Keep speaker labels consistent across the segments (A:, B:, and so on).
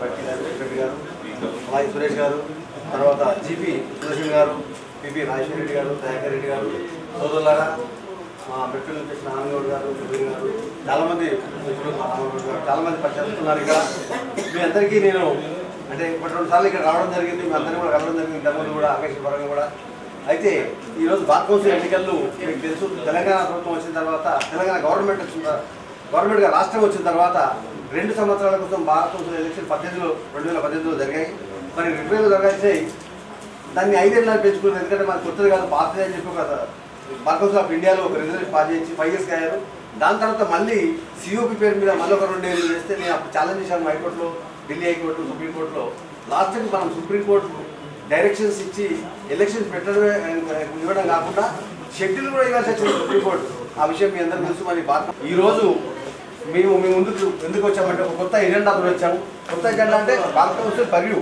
A: బట్టి గారు, వెంకటరెడ్డి గారు, అలాగే సురేష్ గారు, తర్వాత జీపీ సురేష్ గారు, పిపి రాజేశ్వర రెడ్డి గారు, దయాకర్ రెడ్డి గారు, సోదరులారా, మా మెట్రిల్ చేసిన ఆనందగౌడ్ గారు, సుధీర్ గారు, చాలామంది చాలామంది పరిచయిస్తున్నారు. ఇక్కడ మీ అందరికీ నేను అంటే ఒకటి రెండు సార్లు ఇక్కడ రావడం జరిగింది, మీ అందరినీ కూడా కలవడం జరిగింది, ఇంతకుముందు కూడా ఆకాశపరంగా కూడా. అయితే ఈరోజు బార్ కౌన్సిల్ ఎన్నికల్లో మీకు తెలుసు, తెలంగాణ ప్రభుత్వం వచ్చిన తర్వాత, తెలంగాణ గవర్నమెంట్గా రాష్ట్రం వచ్చిన తర్వాత 2 సంవత్సరాల కోసం బార్ కౌన్సిల్ ఎలక్షన్ 2018లో జరిగాయి. మరి 2020లో జరగాల్సినాయి, దాన్ని 5 ఏళ్ళకి పెంచుకున్నారు. ఎందుకంటే మనకు కొత్తది కాదు, పాతది అని చెప్పి ఒక బార్ కౌన్సిల్ ఆఫ్ ఇండియాలో ఒక రిజల్యూషన్ పాస్ చేసి 5 ఇయర్స్కి అయ్యారు. దాని తర్వాత మళ్ళీ సిఓపి పేరు మీద మళ్ళీ ఒక 2 ఏళ్ళు చేస్తే నేను అప్పుడు ఛాలెంజ్ చేశాను హైకోర్టులో, ఢిల్లీ హైకోర్టు, సుప్రీంకోర్టులో. లాస్ట్కి మనం సుప్రీంకోర్టు డైరెక్షన్స్ ఇచ్చి ఎలక్షన్స్ పెట్టడమే ఇవ్వడం కాకుండా షెడ్యూల్ కూడా ఇవ్వాల్సి వచ్చింది సుప్రీంకోర్టు. ఆ విషయం మీ అందరూ తెలుసు. మరి ఈరోజు మేము ముందుకు ఎందుకు వచ్చామంటే ఒక కొత్త ఎజెండాతో వచ్చాము. కొత్త ఎజెండా అంటే బార్ కౌన్సిల్ పర్యూ.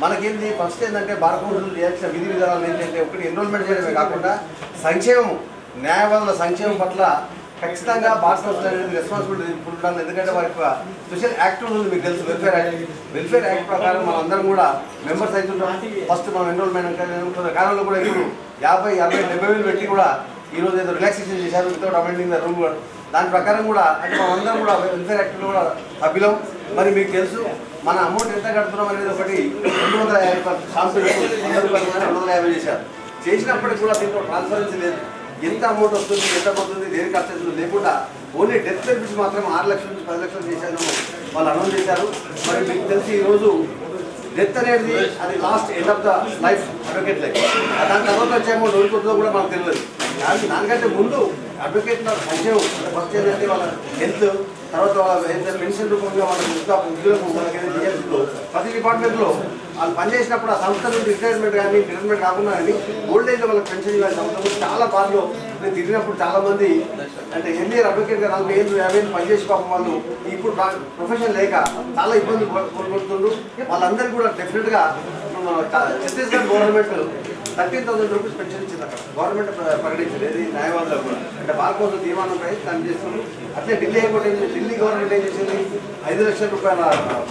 A: మనకేంటి ఫస్ట్ ఏంటంటే బార్ కౌన్సిల్ చేయాల్సిన విధి విధానాలు ఏంటంటే ఒకటి ఎన్రోల్మెంట్ చేయడమే కాకుండా సంక్షేమం, న్యాయవాదుల సంక్షేమం పట్ల ఖచ్చితంగా బార్ కౌన్సిల్ అనేది రెస్పాన్సిబిలిటీ ఉండాలి. ఎందుకంటే వారి స్పెషల్ యాక్ట్ ఉంది, మీకు తెలుసు, వెల్ఫేర్ యాక్ట్ ప్రకారం మనం అందరం కూడా మెంబర్స్ అవుతుంటాం. ఫస్ట్ మనం ఎన్రోల్మెంట్ కాలంలో కూడా ఇప్పుడు 50, 60, 70 వేలు పెట్టి కూడా ఈరోజు ఏదో రిలాక్సేషన్ చేశారు వితౌట్ అమెండింగ్ ద రూల్. దాని ప్రకారం కూడా అంటే మనం అందరం కూడా వెల్ఫేర్ యాక్ట్లో కూడా సభ్యులం. మరి మీకు తెలుసు మన అమౌంట్ ఎంత కడుతున్నాం అనేది ఒకటి 250 కాంపిటీషన్ రూపాయలు 250 చేశారు. చేసినప్పటికి కూడా దీంట్లో ట్రాన్స్పరెన్సీ లేదు. ఎంత అమౌంట్ వస్తుంది, ఎంత పోతుంది, దేనికి ఖర్చు అవుతుంది లేకుండా ఓన్లీ డెత్ బెనిఫిట్స్ మాత్రం 6 లక్షల నుంచి 10 లక్షలు చేశాను వాళ్ళు అనౌన్స్ చేశారు. మరి మీకు తెలిసి ఈరోజు డెత్ అనేది అది last end of the life advocate life. దాని తర్వాత వచ్చే అమౌంట్ ఓడిపోతుందో కూడా మనకు తెలియదు. కానీ దానికంటే ముందు అడ్వకేట్ సంక్షేమం ఫస్ట్ ఏంటంటే వాళ్ళ హెల్త్, తర్వాత వాళ్ళ పెన్షన్ రూపంగా వాళ్ళ ఉద్యోగం వాళ్ళకి ప్రతి డిపార్ట్మెంట్లో వాళ్ళు పనిచేసినప్పుడు ఆ సంస్థ నుండి రిటైర్మెంట్ కాకుండా కానీ ఓల్డ్ ఏజ్లో వాళ్ళకి పెన్షన్ ఇవ్వాలి. సంస్థ చాలా బాధలో నేను తిరిగినప్పుడు చాలామంది అంటే ఎన్నియర్ అడ్వకేట్గా 40 ఏళ్ళు 50 ఏళ్ళు పనిచేసి పాపం వాళ్ళు ఇప్పుడు ప్రొఫెషన్ లేక చాలా ఇబ్బంది పడుతుండ్రు. వాళ్ళందరికీ కూడా డెఫినెట్గా ఛత్తీస్గఢ్ గవర్నమెంట్ 13,000 రూపీస్ పెన్షన్ ఇచ్చింది. అక్కడ గవర్నమెంట్ ప్రకటించింది, ఏది న్యాయవాదులకు కూడా. అంటే బార్ కౌన్సిల్ తీర్మానం దాన్ని చేస్తున్నారు. అట్లే ఢిల్లీ హైకోర్టు ఢిల్లీ గవర్నమెంట్ ఏం చేసింది, 5 లక్షల రూపాయల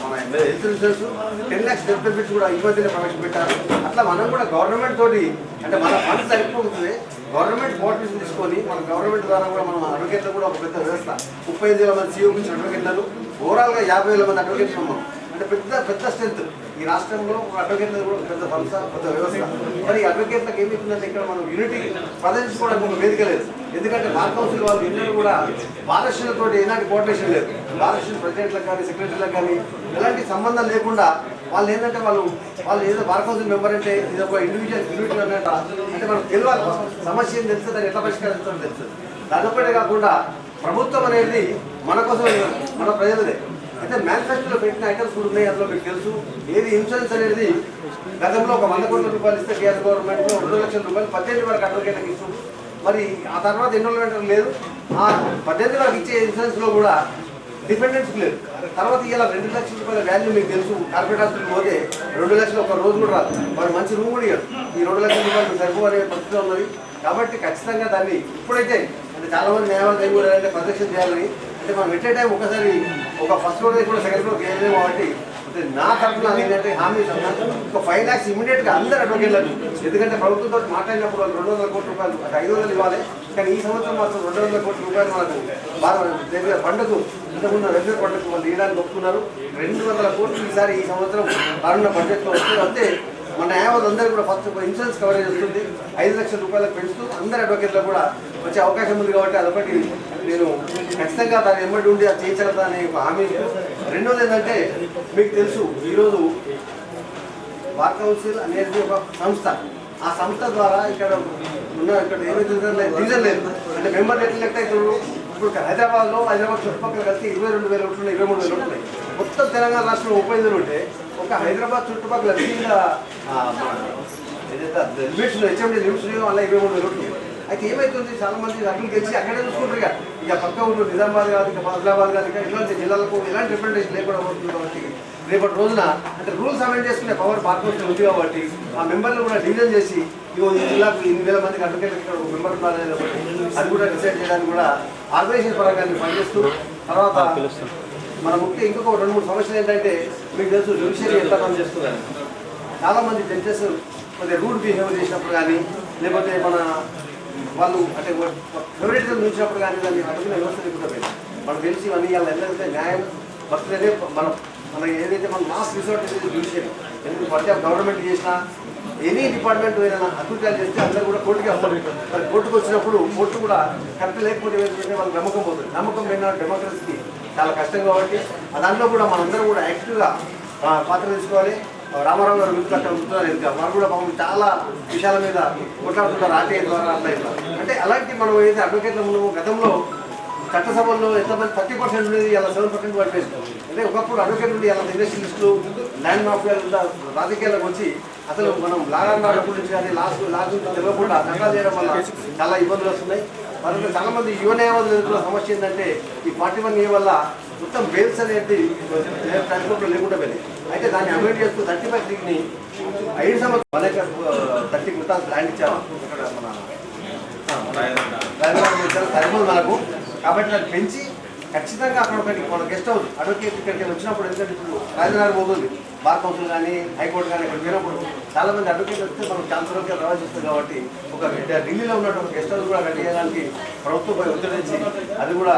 A: మన health insurance, 10 lakhs death benefits కూడా ఇబ్బందిని ప్రవేశపెట్టారు. అట్లా మనం కూడా గవర్నమెంట్ తోటి అంటే మన ఫండ్స్ సరిపోతుంది. గవర్నమెంట్ పోర్టల్స్ తీసుకొని మన గవర్నమెంట్ ద్వారా కూడా మనం అడ్వకేట్లు కూడా ఒక పెద్ద వ్యవస్థ 35,000 మంది సిఓపి అడ్వకేట్లను, ఓవరాల్గా 50,000 మంది అడ్వకేట్లు ఉన్నాం. అంటే పెద్ద స్ట్రెంత్ ఈ రాష్ట్రంలో ఒక అడ్వకేట్ల కూడా పెద్ద సంస్థ, పెద్ద వ్యవస్థ. మరి అడ్వకేట్లకు ఏమవుతుందంటే ఇక్కడ మనం యూనిటీ ప్రదర్శించుకోవడానికి ఒక వేదిక లేదు. ఎందుకంటే బార్ కౌన్సిల్ వాళ్ళు ఎన్నడూ కూడా బాలశ్రీలతో ఎలాంటి కోఆర్డినేషన్ లేదు. బాలశ్రీ ప్రెసిడెంట్లకు కానీ సెక్రటరీలకు కానీ ఎలాంటి సంబంధం లేకుండా వాళ్ళు ఏంటంటే వాళ్ళు ఏదో బార్ కౌన్సిల్ మెంబర్ అంటే ఇది ఒక ఇండివిజువల్ అన్నట్టు. అంటే మనకు తెలియాలి సమస్య ఏం తెలుస్తుంది, దాన్ని ఎట్లా పరిష్కరిస్తారో తెలుస్తుంది. దానిపైనే కాకుండా ప్రభుత్వం అనేది మన కోసం, మన ప్రజలదే. అయితే మేనిఫెస్టోలో పెట్టిన ఐటమ్స్ కూడా ఉన్నాయి. అందులో మీకు తెలుసు, ఏది ఇన్సూరెన్స్ అనేది గతంలో ఒక 100 కోట్ల రూపాయలు ఇస్తే టీఆర్ గవర్నమెంట్లో 2 లక్షల రూపాయలు 18 వరకు అడ్వకేట్లకు ఇస్తుంది. మరి ఆ తర్వాత ఎన్రోల్మెంట్ లేదు. ఆ 18 వరకు ఇచ్చే ఇన్సూరెన్స్లో కూడా డిపెండెన్స్ లేదు. తర్వాత ఇలా 2 లక్షల రూపాయల వాల్యూ మీకు తెలుసు. కార్పొరేట్ హాస్పిటల్కి పోతే 2 లక్షలు ఒక రోజు కూడా రాదు. మరి మంచి రూమ్ కూడా ఇవ్వరు. ఈ 2 లక్షల రూపాయలు సరిపోనే పరిస్థితి ఉన్నది. కాబట్టి ఖచ్చితంగా దాన్ని ఇప్పుడైతే అంటే చాలామంది న్యాయవాదులు ఏం కూడా ప్రదక్షిణ చేయాలని అంటే మనం ఎట్ ఏ టైం ఒకసారి ఒక ఫస్ట్ ఫ్లోర్ కూడా సెకండ్ ఫ్లోర్ చేయలేము. కాబట్టి నా తరఫున ఏంటంటే హామీ ఒక 5 lakhs ఇమీడియట్గా అందరూ అడ్వకేట్లకు. ఎందుకంటే ప్రభుత్వంతో మాట్లాడినప్పుడు వాళ్ళు 200 కోట్ల రూపాయలు అంటే 500 ఇవ్వాలి. కానీ ఈ సంవత్సరం మాత్రం 200 కోట్ల రూపాయలు మనకు బాగా పండుగ ఇంతకుముందు రెగ్యులర్ పండుగ వాళ్ళు ఇవ్వడానికి ఒప్పుకున్నారు. 200 కోట్లు ఈసారి ఈ సంవత్సరం రానున్న బడ్జెట్లో వస్తుంది. అంతే మన న్యాయవాదులు అందరూ కూడా ఫస్ట్ ఇన్సూరెన్స్ కవరేజ్ వస్తుంది. 5 లక్షల రూపాయలకు పెంచుతూ అందరు అడ్వకేట్లకు కూడా వచ్చే అవకాశం ఉంది. కాబట్టి అదొకటి నేను ఖచ్చితంగా దాన్ని ఎమ్మడి ఉండి అది చేయించగలుగుతా అనే ఒక హామీ. రెండోది ఏంటంటే మీకు తెలుసు, ఈరోజు బార్ కౌన్సిల్ అనేది ఒక సంస్థ. ఆ సంస్థ ద్వారా ఇక్కడ ఏమైతే రీజన్ లేదు. అంటే మెంబర్ ఎట్లా లెక్క అవుతారు. ఇప్పుడు హైదరాబాద్ చుట్టుపక్కల కలిసి 22,000 ఓట్లు ఉన్నాయి, 23,000 ఓట్లు ఉన్నాయి. మొత్తం తెలంగాణ రాష్ట్రంలో 35,000 ఉంటే ఒక హైదరాబాద్ చుట్టుపక్కల ఏదైతే లిమిట్స్లో హెచ్ఎండి లిమిట్స్లో అలా 23,000 ఓట్లు. అయితే ఏమవుతుంది, చాలా మంది అడ్డులు గెలిచి అక్కడే చూసుకుంటారు. ఇక పక్క ఊరు నిజామాబాద్ కాదు, ఇక ఆదిలాబాద్ కాదు, ఇక ఇలాంటి జిల్లాలకు ఎలాంటి రిప్రజెంటేషన్ లేకుండా పోతుంది. కాబట్టి రేపటి రోజున అంటే రూల్స్ అమెండ్ చేసుకునే పవర్ బార్ కౌన్సిల్ ఉంది. కాబట్టి ఆ మెంబర్లు కూడా డివిజన్ చేసి ఈ జిల్లాకు 8,000 మందికి అడ్వకేట్ ఇక్కడ ఒక మెంబర్ ఉండాలి కాబట్టి అది కూడా డిసైడ్ చేయడానికి కూడా ఆర్గనైజేషన్ పరంగా పనిచేస్తూ తర్వాత మన ముఖ్య ఇంకొక 2-3 సమస్యలు ఏంటంటే మీకు తెలుసు జ్యుడిషియరీ ఎంత పని చేస్తున్నారు. చాలామంది జడ్జెస్ కొద్దిగా రూడ్ బిహేవ్ చేసినప్పుడు కానీ లేకపోతే మన వాళ్ళు అంటే ఫేవరెటిజం చూసినప్పుడు కానీ దాన్ని అడుగున వ్యవస్థ దిగుతుంది. మనకు తెలిసి ఇవన్నీ వాళ్ళు ఎందుకంటే న్యాయం భక్తులనే మన ఏదైతే మనం లాస్ట్ రిసార్ట్ అనేది జ్యుడిషియరీ. ఎందుకు పడితే గవర్నమెంట్ చేసినా ఎనీ డిపార్ట్మెంట్ ఏదైనా అకృత్యాలు చేస్తే అందరూ కూడా కోర్టుకి వస్తారు. మరి కోర్టుకు వచ్చినప్పుడు కోర్టు కూడా కరెక్ట్ లేకపోతే ఏంటంటే వాళ్ళకి నమ్మకం పోతుంది. నమ్మకం పోయిన డెమోక్రసీకి చాలా కష్టం కాబట్టి దాంట్లో కూడా మనందరూ కూడా యాక్టివ్గా పాత్ర తీసుకోవాలి. రామారావు గారు మిత్రులు అక్కడ ఉంటున్నారు ఇంకా వారు కూడా పాపం చాలా విషయాల మీద కొట్లాడుతుంటారు ఆర్టీఐ ద్వారా అట్లా ఇట్లా. అంటే అలాంటి మనం ఏదైతే అడ్వకేట్ల ఉన్నామో గతంలో చట్టసభల్లో ఎంతమంది 30% ఉండేది ఇలా 7% పడిపోయింది. అంటే ఒకప్పుడు అడ్వకేట్ నుండి ఇలా ఇండస్ట్రియలిస్టులు ల్యాండ్ మాఫియాలు రాజకీయాలకు వచ్చి అసలు మనం లాగాల గురించి కానీ లాస్ట్ తెలియకుండా చట్టాలు చేయడం వల్ల చాలా ఇబ్బందులు వస్తున్నాయి. మరి చాలా మంది యువ న్యాయవాదులు ఎదుర్కొన్న సమస్య ఏంటంటే ఈ 41A వల్ల మొత్తం బెయిల్స్ అనేది ట్రాన్స్పోర్ట్లో లేకుండా పోయింది. అయితే దాన్ని అమెండ్ చేస్తూ 35ని 5 సంవత్సరాలు అనేక 30 గుంటాలు ల్యాండ్ ఇచ్చాము ఇక్కడ మన మనకు. కాబట్టి దాన్ని పెంచి ఖచ్చితంగా అక్కడ ఒకటి మన గెస్ట్ హౌస్ అడ్వకేట్ ఇక్కడికి వచ్చినప్పుడు ఎందుకంటే ఇప్పుడు రాజధాని పోతుంది బార్ కౌన్సిల్ కానీ హైకోర్టు కానీ ఇక్కడ పోయినప్పుడు చాలా మంది అడ్వకేట్ వస్తే మనం ఛాన్సలర్గా ప్రవేశిస్తుంది. కాబట్టి ఒక ఢిల్లీలో ఉన్నటువంటి గెస్ట్ హౌస్ కూడా కట్టేయడానికి ప్రభుత్వం ఒత్తిడించి అది కూడా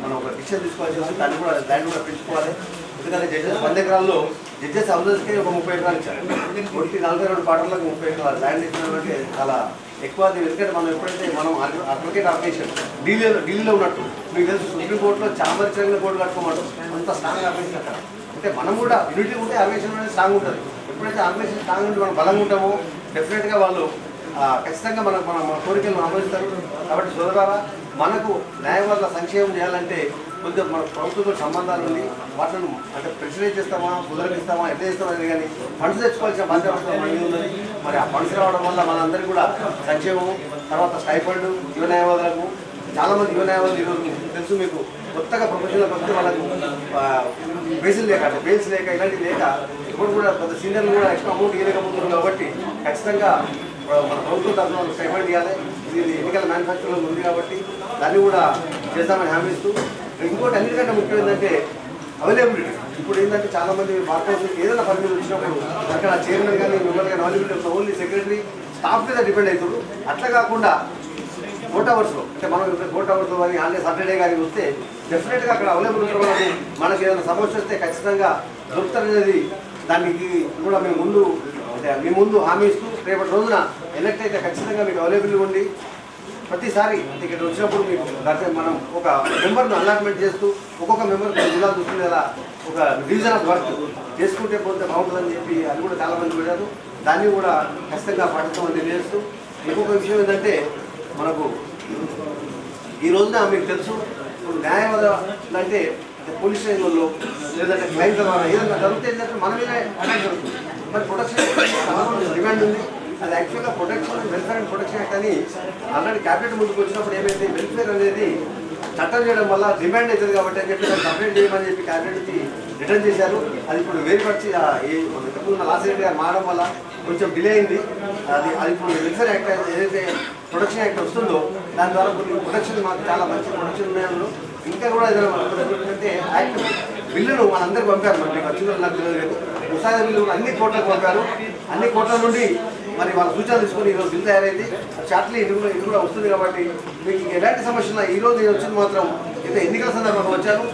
A: మనం ఒక డిసిషన్ తీసుకోవాల్సి వస్తుంది. దాన్ని కూడా ల్యాండ్ కూడా పెంచుకోవాలి. ఎందుకంటే జడ్జెస్ 100 ఎకరాల్లో జడ్జెస్ హౌజెస్కి ఒక 30 ఎకరాలు ఇచ్చారు. 42 పాటలకు 30 ఎకరాలు ల్యాండ్ ఇచ్చినటువంటి చాలా ఎక్కువ. అది ఎందుకంటే మనం ఎప్పుడైతే మనం అడ్వకేట్ అప్లికేషన్ ఢిల్లీలో ఉన్నట్టు మీకు తెలుసు సుప్రీంకోర్టులో చామరిచరంగా కోర్టు కట్టుకోమంటాం అంత స్ట్రాంగ్ అప్లికేషన్ అక్కడ. అంటే మనం కూడా యూనిటీ ఉంటే అప్లికేషన్ అనేది స్ట్రాంగ్ ఉంటుంది. ఎప్పుడైతే అప్లికేషన్ స్ట్రాంగ్ ఉంటే మనం బలంగా ఉంటామో డెఫినెట్గా వాళ్ళు ఖచ్చితంగా మన కోరికలను అమలుస్తారు. కాబట్టి సోదరారా మనకు న్యాయవాదుల సంక్షేమం చేయాలంటే కొంచెం మన ప్రభుత్వంతో సంబంధాలు ఉంది. వాటిని అంటే ప్రెషరైజ్ చేస్తామా కుదరకిస్తామా ఎంత చేస్తామా అనేది కానీ ఫండ్స్ తెచ్చుకోవాల్సిన బాధ్యత మనకి ఉన్నది. మరి ఆ ఫండ్స్ రావడం వల్ల మనందరికీ కూడా సంక్షేమము తర్వాత స్టైఫండ్ యువ న్యాయవాదులకు చాలామంది యువ న్యాయవాదులు ఈరోజు తెలుసు మీకు కొత్తగా ప్రొఫెషన్లకు వస్తే వాళ్ళకు బేసిల్ లేక అంటే బెయిల్స్ లేక ఇలాంటివి లేక ఇప్పుడు కూడా కొంత సీనియర్లు కూడా ఎక్స్ట్రా అమౌంట్ ఇవ్వలేకపోతున్నారు. కాబట్టి ఖచ్చితంగా మన ప్రభుత్వం తరఫున స్టైఫండ్ ఇవ్వాలి. ఇది ఎన్నికల మ్యానుఫ్యాక్చర్లో ఉంది కాబట్టి దాన్ని కూడా చేద్దామని హామీ ఇస్తూ ఇంకోటి అన్నిటికంటే ముఖ్యం ఏంటంటే అవైలబిలిటీ. ఇప్పుడు ఏంటంటే చాలామంది బార్ కౌన్సిల్కి ఏదైనా పని మీద వచ్చినప్పుడు అక్కడ చైర్మన్ కానీ మిమ్మల్ని కానీ అవైలబిలిటీ ఓన్లీ సెక్రటరీ స్టాఫ్ మీద డిపెండ్ అవుతారు. అట్లా కాకుండా కోర్ట్ అవర్స్లో అంటే మనం కోర్ట్ అవర్స్లో కానీ హాలిడే సాటర్డే కానీ వస్తే డెఫినెట్గా అక్కడ అవైలబుల్ ఉండడం మనకి ఏదైనా సమస్య వస్తే ఖచ్చితంగా దొరుకుతారనేది దానికి కూడా మేము ముందు అంటే మీ ముందు హామీ ఇస్తూ రేపటి రోజున ఎలక్ట్ అయితే ఖచ్చితంగా మీకు అవైలబుల్ ఉండి ప్రతిసారి ఇక్కడ వచ్చినప్పుడు మీకు మనం ఒక మెంబర్ను అలాట్మెంట్ చేస్తూ ఒక్కొక్క మెంబర్ జిల్లా చూసుకునేలా ఒక డివిజన్ ఆఫ్ వర్క్ చేసుకుంటే పోతే బాగుంటుందని చెప్పి అది కూడా చాలామంది పెట్టారు. దాన్ని కూడా ఖచ్చితంగా పాటిస్తామని తెలియజేస్తూ ఇంకొక విషయం ఏంటంటే మనకు ఈ రోజున మీకు తెలుసు ఇప్పుడు న్యాయవాద అంటే పోలీస్ స్టేషన్లలో లేదంటే క్లైమ్ ద్వారా ఏదైనా జరిగితే ఏంటంటే మన మీద అటాక్ జరుగుతుంది. మరి ప్రొటెక్షన్ డిమాండ్ ఉంది. అది యాక్చువల్గా protection welfare and protection act అని ఆల్రెడీ క్యాబినెట్ ముందుకు వచ్చినప్పుడు ఏమైతే వెల్ఫేర్ అనేది చట్టం చేయడం వల్ల డిమాండ్ అవుతుంది కాబట్టి అని చెప్పి దాన్ని సపరేట్ చేయమని చెప్పి క్యాబినెట్కి రిటర్న్ చేశారు. అది ఇప్పుడు వేరుపరిచి ఇంతకుముందు లాస్ట్ గారు మారడం వల్ల కొంచెం డిలే అయింది. అది ఇప్పుడు వెల్ఫేర్ యాక్ట్ ఏదైతే ప్రొటెక్షన్ యాక్ట్ వస్తుందో దాని ద్వారా కొన్ని ప్రొటెక్షన్ మాకు చాలా మంచి ప్రొటెక్షన్ ఉన్నాయో ఇంకా కూడా ఏదైనా యాక్ట్ బిల్లును మనందరికీ పంపారు. మరి మీకు వచ్చిందో నాకు తెలియదు. ముసాయిదా బిల్లు అన్ని కోర్టులకు పంపారు. అన్ని కోర్టుల నుండి మరి వాళ్ళ సూచనలు తీసుకొని ఈరోజు బిల్ తయారైంది. షార్ట్లీ ఇది కూడా వస్తుంది. కాబట్టి మీకు ఎలాంటి సమస్య ఉన్నా ఈరోజు నేను వచ్చింది మాత్రం అయితే ఎన్నికల సందర్భంగా వచ్చాను.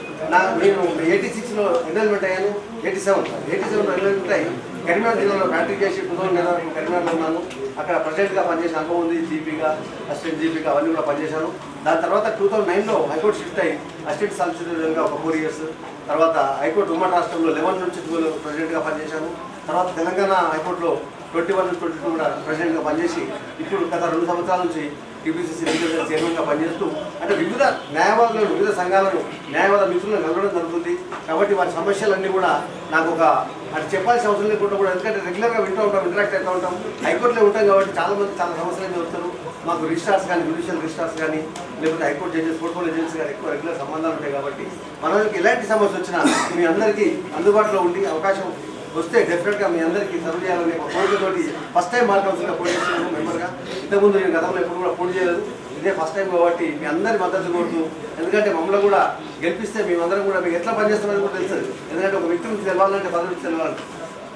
A: నేను 86లో ఎన్రోల్మెంట్ అయ్యాను. 87లో ఎన్రోల్మెంట్ అయ్యి కరీంనగర్ జిల్లాలో ఫ్యాక్టరీ చేసి 2000 వరకు కరీంనగర్లో ఉన్నాను. అక్కడ ప్రెసిడెంట్గా పనిచేసిన అనుభవం ఉంది. జీపీగా అసిస్టెంట్ జీపీగా అవన్నీ కూడా పనిచేశాను. దాని తర్వాత 2009లో హైకోర్టు షిఫ్ట్ అయ్యి అసిస్టెంట్ సాలిసిటర్గా ఒక 4 years, తర్వాత హైకోర్టు ఉమ్మడి రాష్ట్రంలో 11 నుంచి 12 ప్రెసిడెంట్గా పనిచేశాను. తర్వాత తెలంగాణ హైకోర్టులో 21 నుంచి 22 కూడా ప్రెసిడెంట్గా పనిచేసి ఇప్పుడు గత 2 సంవత్సరాల నుంచి టీపీసీసీ లీగల్ చైర్మన్గా పనిచేస్తూ అంటే వివిధ న్యాయవాదులను వివిధ సంఘాలను న్యాయవాద మిత్రులను కలవడం జరుగుతుంది. కాబట్టి వారి సమస్యలన్నీ కూడా నాకు ఒక అది చెప్పాల్సిన అవసరం లేకుండా కూడా ఎందుకంటే రెగ్యులర్గా వింటూ ఉంటాం, ఇంటరాక్ట్ అవుతూ ఉంటాం, హైకోర్టులో ఉంటాం. కాబట్టి చాలామంది చాలా సమస్యలు వస్తారు. మాకు రిజిస్ట్రార్స్ కానీ జ్యుడిషియల్ రిజిస్ట్రార్స్ కానీ లేకపోతే హైకోర్టు జడ్జెస్ పోర్ట్ఫోలియో ఏజెన్సీ కానీ ఎక్కువ రెగ్యులర్ సంబంధాలు ఉంటాయి. కాబట్టి మనకి ఎలాంటి సమస్య వచ్చినా మీ అందరికీ అందుబాటులో ఉండి అవకాశం వస్తే డెఫినెట్గా మీ అందరికీ సర్వ్ చేయాలనే ఒక కోరికతోటి ఫస్ట్ టైం బార్ కౌన్సిల్గా పోటీ చేస్తున్నాను మెంబర్గా. ఇంతకుముందు నేను గతంలో ఎప్పుడు కూడా పోటీ చేయలేదు. ఇదే ఫస్ట్ టైం కాబట్టి మీ అందరి మద్దతు కోరుతూ, ఎందుకంటే మమ్మల్ని కూడా గెలిపిస్తే మేమందరం కూడా మీకు ఎట్లా పనిచేస్తామని కూడా తెలుస్తుంది. ఎందుకంటే ఒక వ్యక్తి గురించి తెలవాలంటే పదవి గురించి తెలవాలి,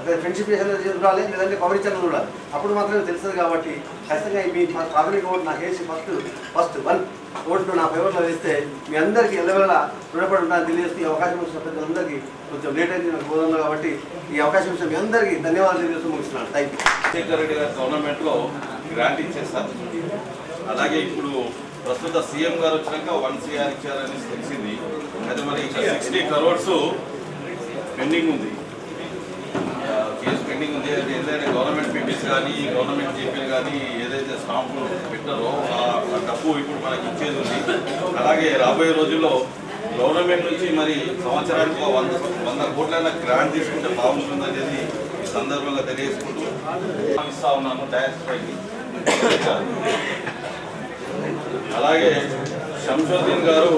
A: అదే ఫ్రెండ్షిప్ చూడాలి, లేదంటే పవర్ ఛానల్ చూడాలి, అప్పుడు మాత్రమే తెలుస్తుంది. కాబట్టి ఖచ్చితంగా మీ ప్రాథమిక ఓటు నాకు వేసి ఫస్ట్ 1 ఓట్లు నా ఫేవర్లో వేస్తే మీ అందరికీ ఎల్లవేళ రుణపడి ఉంటాను తెలియజేస్తూ, ఈ అవకాశం వచ్చిన ప్రజలందరికీ కొంచెం లేట్ అయింది నాకు బోధనలో, కాబట్టి ఈ అవకాశం ఇచ్చిన మీ అందరికీ ధన్యవాదాలు తెలియజేస్తూ ముగిస్తున్నాను. Thank you.
B: రాజశేఖర రెడ్డి గారి గవర్నమెంట్లో గ్రాంట్ ఇచ్చేస్తారు. అలాగే ఇప్పుడు ప్రస్తుత సీఎం గారు వచ్చినాక 1 CR ఇచ్చారని తెలిసింది. అయితే మరి ఇంకా 60 crores పెండింగ్ ఉంది, కేసు పెండింగ్ ఉంది. అది ఏదైతే గవర్నమెంట్ పీపీస్ కానీ గవర్నమెంట్ జీపీలు కానీ ఏదైతే స్టాంపులు పెట్టారో ఆ డబ్బు ఇప్పుడు మనకి ఇచ్చేది ఉంది. అలాగే రాబోయే రోజుల్లో గవర్నమెంట్ నుంచి మరి సంవత్సరానికి 100 కోట్లైనా గ్రాంట్ తీసుకుంటే బాగుంటుంది అనేది ఈ సందర్భంగా తెలియజేసుకుంటూ ఇస్తా ఉన్నాను ట్యాక్స్ పైకి. అలాగే శంషుద్దీన్ గారు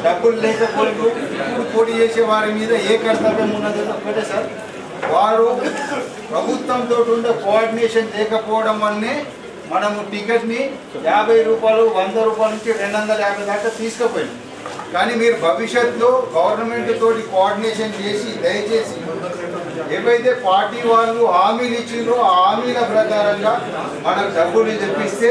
C: డబ్బులు లేకపోతే పోటీ చేసే వారి మీద ఏ కర్తవ్యం ఉన్నదో ఒక్కటే సార్, వారు ప్రభుత్వంతో ఉండే కోఆర్డినేషన్ లేకపోవడం వల్లనే మనము టికెట్ని 50 రూపాయలు 100 రూపాయల నుంచి 250 దాకా తీసుకుపోయాం. కానీ మీరు భవిష్యత్తులో గవర్నమెంట్ తోటి కోఆర్డినేషన్ చేసి దయచేసి ఏవైతే పార్టీ వాళ్ళు హామీలు ఇచ్చిందో ఆ హామీల ప్రకారంగా మనకు డబ్బులు తెప్పిస్తే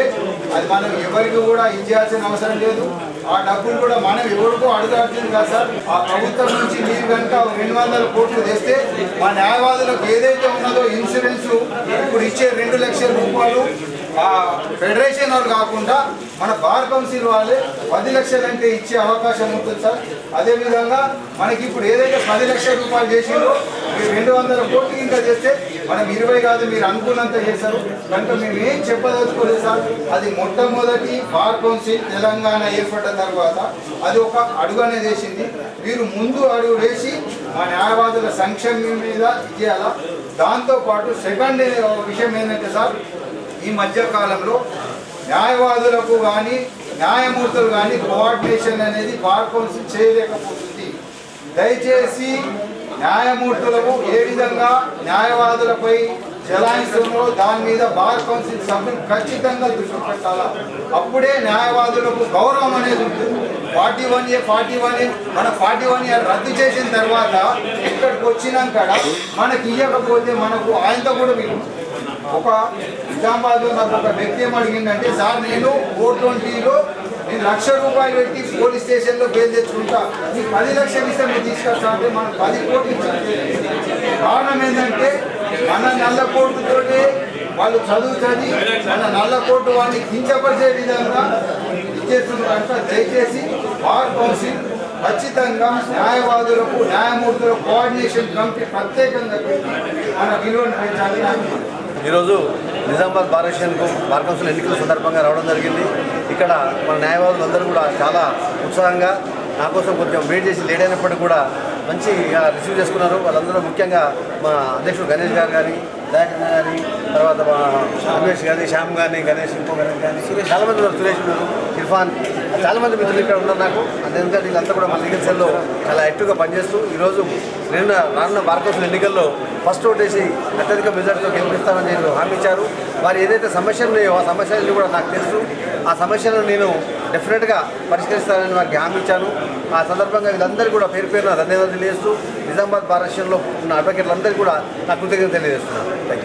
C: అది మనం ఎవరికి కూడా ఇచ్చేయాల్సిన అవసరం లేదు. ఆ డబ్బులు కూడా మనం ఎవరికో అడగాల్సింది కాదు సార్. ఆ ప్రభుత్వం నుంచి మీరు కనుక 200 కోట్లు తెస్తే మా న్యాయవాదులకు ఏదైతే ఉన్నదో ఇన్సూరెన్స్ ఇప్పుడు ఇచ్చే 2 లక్షల రూపాయలు ఆ ఫెడరేషన్ వాళ్ళు కాకుండా మన బార్ కౌన్సిల్ వాళ్ళే 10 లక్షలు అంటే ఇచ్చే అవకాశం ఉంటుంది సార్. అదేవిధంగా మనకి ఇప్పుడు ఏదైతే 10 లక్షల రూపాయలు చేసిందో మీరు 200 కోట్లు ఇంకా చేస్తే మనం 20 కాదు మీరు అనుకున్నంత చేశారు. కనుక మేము ఏం చెప్పదలుచుకోలేదు సార్. అది మొట్టమొదటి బార్ కౌన్సిల్ తెలంగాణ ఏర్పడ్డ తర్వాత అది ఒక అడుగు అనేది వేసింది. మీరు ముందు అడుగు వేసి మా న్యాయవాదుల సంక్షేమం మీద ఇచ్చేయాలా. దాంతోపాటు సెకండ్ విషయం ఏంటంటే సార్, ఈ మధ్యకాలంలో న్యాయవాదులకు కానీ న్యాయమూర్తులు కానీ కోఆర్డినేషన్ అనేది బార్ కౌన్సిల్ చేయలేకపోతుంది. దయచేసి న్యాయమూర్తులకు ఏ విధంగా న్యాయవాదులపై చెలాయిస్తున్నారో దాని మీద బార్ కౌన్సిల్ సభ్యులు ఖచ్చితంగా దృష్టి పెట్టాలా. అప్పుడే న్యాయవాదులకు గౌరవం అనేది ఉంటుంది. 41A మన 41A రద్దు చేసిన తర్వాత ఇక్కడికి వచ్చినాక మనకి ఇవ్వకపోతే మనకు ఆయనతో కూడా వీళ్ళు ఒక నిజామాబాద్లో నాకు ఒక వ్యక్తి ఏమడిగిందంటే, సార్ నేను 420లో నేను 1,00,000 రూపాయలు పెట్టి పోలీస్ స్టేషన్లో బెయిల్ తెచ్చుకుంటా, నీకు 10 లక్షలు ఇస్తే మీరు తీసుకొస్తా అంటే మనం 10 కోట్లు ఇచ్చాం. కారణం ఏంటంటే మన నల్ల కోర్టుతోటి వాళ్ళు చదువుతుంది, మన నల్ల కోర్టు వాళ్ళని కించపరిచే విధంగా ఇచ్చేస్తున్నారు. కనుక దయచేసి బార్ కౌన్సిల్ ఖచ్చితంగా న్యాయవాదులకు న్యాయమూర్తులకు కోఆర్డినేషన్ కమిటీ ప్రత్యేకంగా పెట్టి మన విలువను పెంచాలని
A: ఈరోజు నిజామాబాద్ బార్ కౌన్సిల్ ఎన్నికల సందర్భంగా రావడం జరిగింది. ఇక్కడ మన న్యాయవాదులు అందరూ కూడా చాలా ఉత్సాహంగా నా కోసం కొంచెం వెయిట్ చేసి లేట్ అయినప్పటికీ కూడా మంచిగా రిసీవ్ చేసుకున్నారు. వాళ్ళందరూ ముఖ్యంగా మా అధ్యక్షుడు గణేష్ గారు కానీ, దయాకర్ కానీ, తర్వాత మా రమేష్ కానీ, శ్యామ్ కానీ, గణేష్ గణేష్ కానీ, చాలామంది ఉన్నారు, సురేష్ ఉన్నారు, ఇర్ఫాన్, చాలామంది మిత్రులు ఇక్కడ ఉన్నారు నాకు. అందుకే వీళ్ళంతా కూడా మన లీగల్ సెల్లో చాలా యాక్టివ్గా పనిచేస్తూ ఈరోజు రానున్న బార్ కౌన్సిల్ ఎన్నికల్లో ఫస్ట్ ఓటేసి అత్యధిక మెజార్టీతో గెలిపిస్తానని నేను హామీ ఇచ్చారు. వారు ఏదైతే సమస్యలు ఉన్నాయో ఆ సమస్యలు కూడా నాకు తెలుసు. ఆ సమస్యలను నేను డెఫినెట్గా పరిష్కరిస్తానని వారికి హామీ ఇచ్చాను. ఆ సందర్భంగా వీళ్ళందరూ కూడా పేరు పేరున ధన్యవాదాలు తెలియజేస్తూ నిజామాబాద్ బార్ అసోసియేషన్లో ఉన్న అడ్వకేట్లందరికీ కూడా నా కృతజ్ఞతలు తెలియజేస్తున్నాను. Thank you.